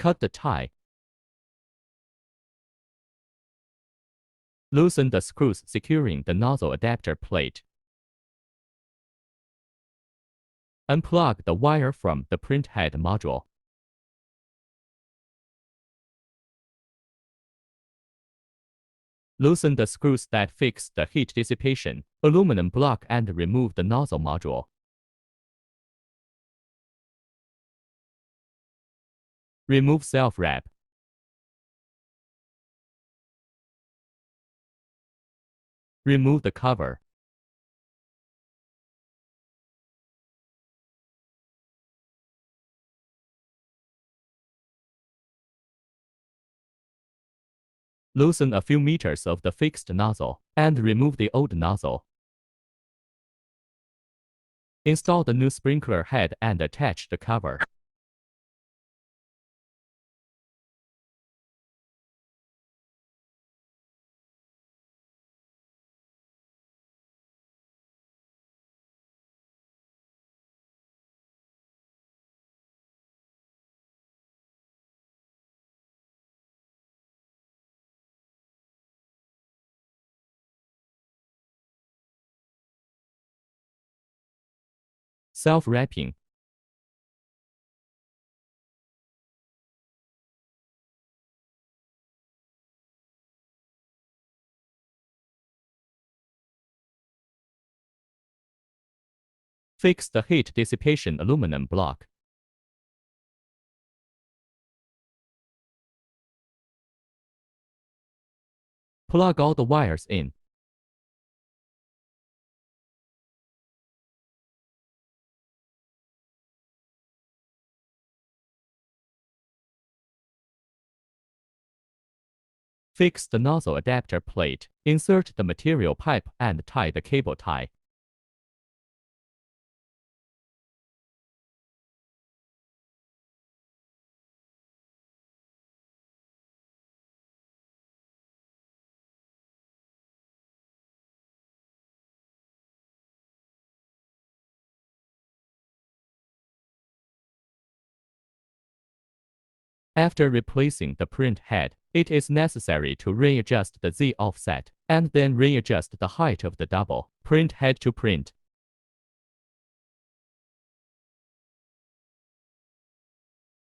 Cut the tie. Loosen the screws securing the nozzle adapter plate. Unplug the wire from the print head module. Loosen the screws that fix the heat dissipation aluminum block and remove the nozzle module. Remove self-wrap. Remove the cover. Loosen a few meters of the fixed nozzle and remove the old nozzle. Install the new sprinkler head and attach the cover. Self-wrapping. Fix the heat dissipation aluminum block. Plug all the wires in. Fix the nozzle adapter plate, insert the material pipe and tie the cable tie. After replacing the print head, it is necessary to readjust the Z offset, and then readjust the height of the double print head to print